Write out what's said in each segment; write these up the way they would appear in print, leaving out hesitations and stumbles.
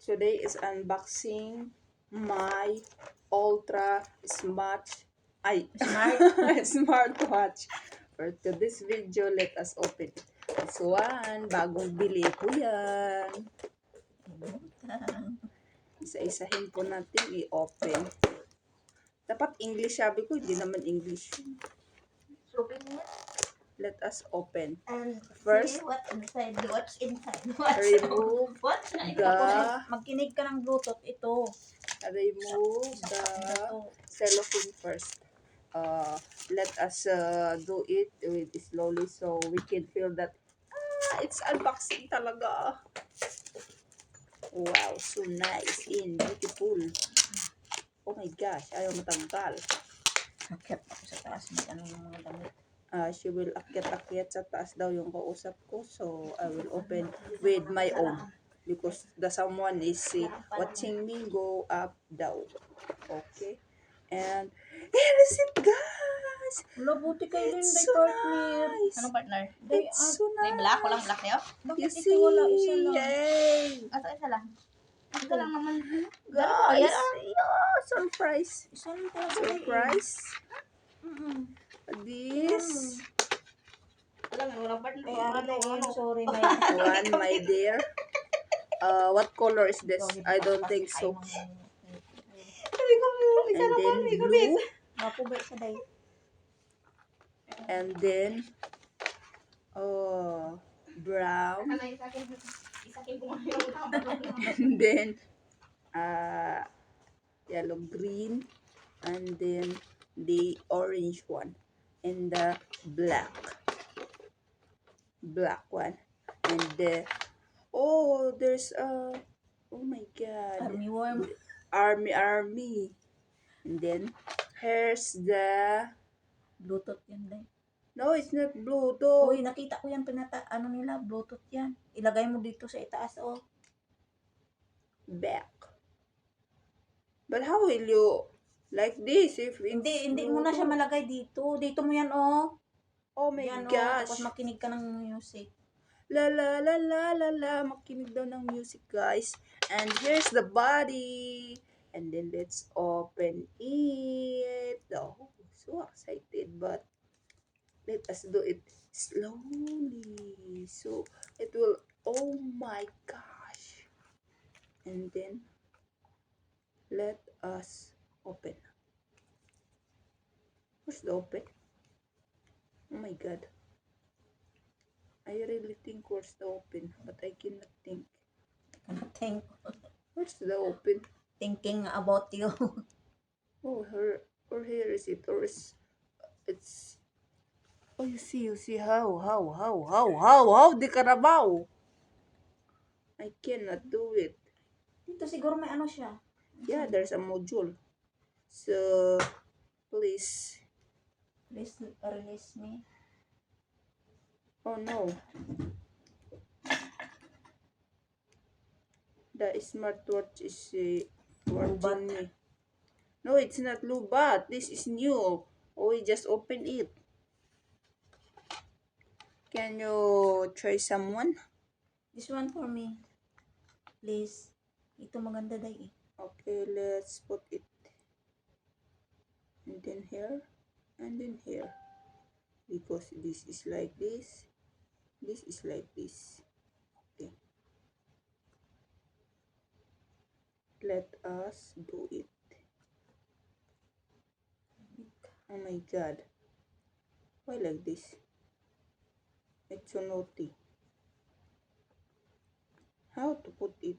Today is unboxing my Ultra Smart smartwatch. For today's video, let us open it. This one, bagong bili po yan. Isa-isahin po natin i-open. Dapat English, sabi ko, hindi naman English. Open it Let us open. and First, see what's inside. remove What's the Magkinig ka ng Bluetooth ito. remove the cellophane first. Let us do it with slowly so we can feel that it's unboxing talaga. Wow, so nice and beautiful. Oh my gosh, ayaw matanggal. Akyat ako sa taas ng ano ng mga damit. She will akyat-akyat sa taas daw yung kausap ko, so I will open with my own because the someone is watching me go up down. Okay, and here is it, guys. Wala, buti kayo din, It's day so partner. nice. Anong partner? It's so May nice. black? Walang black yun? Bakit You ito see, wala isa lang? yay, Ito isa lang. Ito lang naman. guys. Ayan, Yeah, surprise. Isa lang pala sa Surprise. This Walang partner. Sorry, may one, my dear. What color is this? I don't think so. And then blue, mapubay sa day. and then brown, and then yellow green, and then the orange one, and the black one, and the there's oh my god, Army worm. army, and then here's the Bluetooth yan, day. no, it's not Bluetooth. Uy, nakita ko yan, ano nila, Bluetooth yan. Ilagay mo dito sa itaas, oh. Back. But how will you like this if it's Hindi mo na siya Bluetooth? malagay dito. Dito mo yan, oh. Oh my Yan, oh. gosh. Tapos makinig ka ng music. La la la la la la, makinig daw ng music, guys. And here's the body. And then let's open it. Oh, so excited, but let us do it slowly. So it will, oh my gosh. And then let us open. Where's the open? Oh my god. I really think where's the open, but I cannot think. Where's the open? Thinking about you. Oh, or here is it, or is it's. Oh, you see how the Carabao. I cannot do it. Dito siguro may ano siya. Yeah, there's a module. So please. Please release me. Oh no. The smartwatch is watching me. No, it's not Lubat. This is new. Oh, we just opened it. Can you try someone? This one for me. Please. Ito maganda, day, eh. Okay, let's put it. And then here. And then here. Because this is like this. This is like this. Okay. Let us do it. Oh my god. Why like this? It's so naughty. How to put it?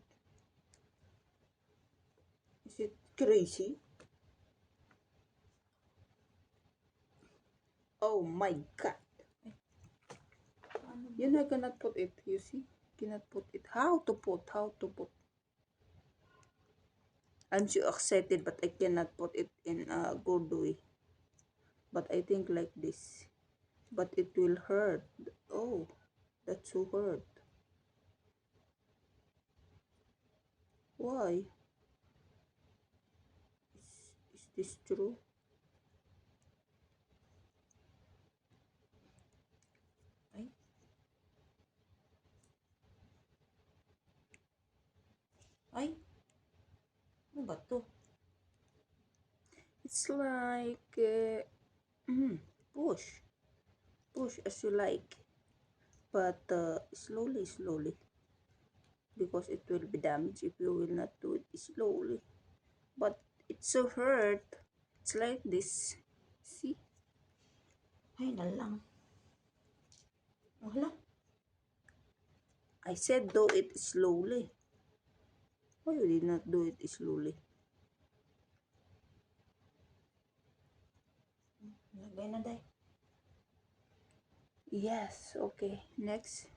Is it crazy? Oh my god. You know I cannot put it, you see? Cannot put it. How to put? I'm so excited but I cannot put it in a good way. But I think like this. But it will hurt. Oh, that's so hurt. Why? Is this true? Ay, ano ba to? It's like push. Push as you like. But slowly. Because it will be damaged if you will not do it slowly. But it's so hurt. It's like this. See? Ay, nalang. Wala. I said do it slowly. Why you did not do it slowly? Lagay na, day. Yes, okay. Next.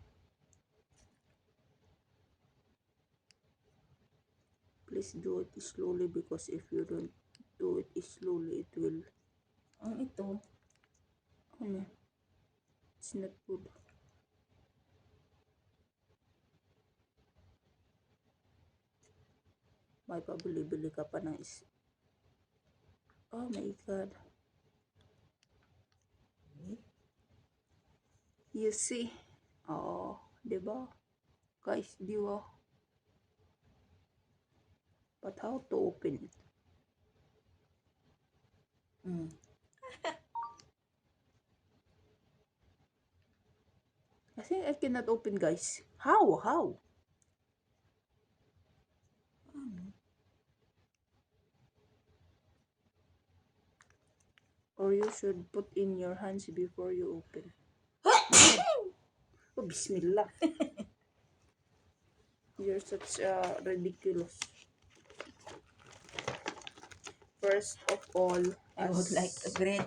Please do it slowly because if you don't do it slowly, it will, Ang ito. ano, it's not good. May pabili-bili ka pa ng Oh my God. You see? Oh, diba? Guys, diba? But how to open it? I think I cannot open, guys. How? Ano? Or you should put in your hands before you open. Oh, bismillah. You're such ridiculous. First of all, I would like to greet.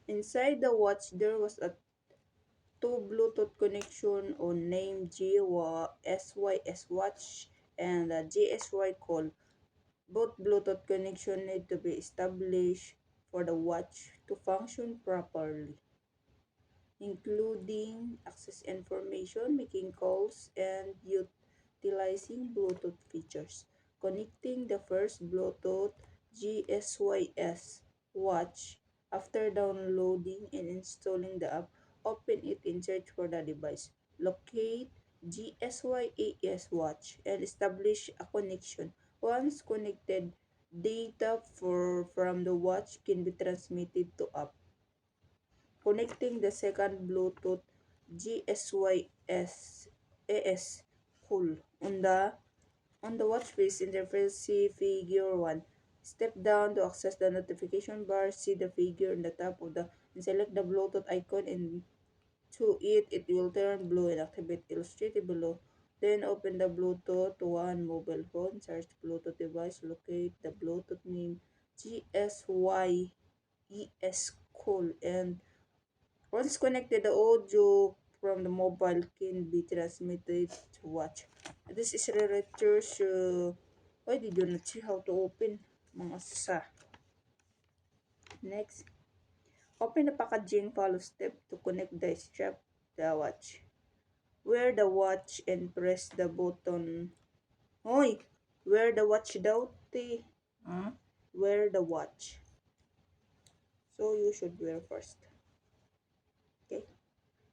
inside the watch there was a two Bluetooth connection on name GSYS watch and a GSY call. Both Bluetooth connection need to be established for the watch to function properly, including access information, making calls, and utilizing Bluetooth features. Connecting the first Bluetooth GSYS watch after downloading and installing the app, open it and search for the device. Locate GSYAS watch and establish a connection. Once connected, data from the watch can be transmitted to app. Connecting the second Bluetooth GSYS AS cool. On the watch face interface, see figure 1. Step down to access the notification bar. See the figure on the top of the and select the Bluetooth icon, and to it will turn blue and activate illustrated below. Then open the Bluetooth 1 mobile phone. Search Bluetooth device. Locate the Bluetooth name GSYES cool, and once connected, the audio from the mobile can be transmitted to watch. This is related to why did you not see how to open mga sa. Next, open the packaging, follow step to connect the strap the watch. Wear the watch and press the button. Hoy, wear the watch daw, te. Wear the watch. So you should wear first. Okay?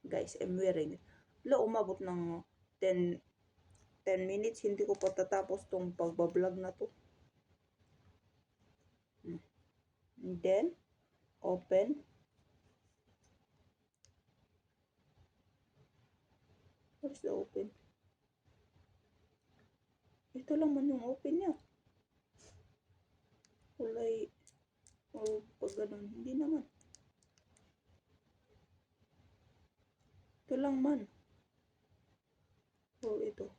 Guys, I'm wearing it. Umabot ng 10 minutes, hindi ko pa tatapos tong pagbablog na to. And then, open. Where's the open? Ito lang man yung open niya. Kulay, pag ganun, hindi naman. Ito lang man. Ito.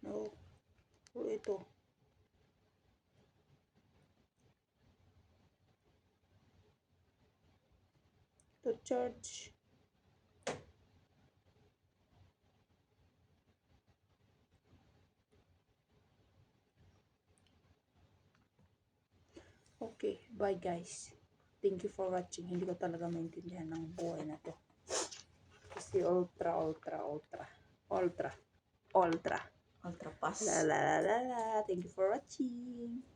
No. Ito. To charge. Okay, bye guys. Thank you for watching. Hindi ko talaga maintindihan ng buhay na to. Kasi ultra Ultra pass. la. Thank you for watching.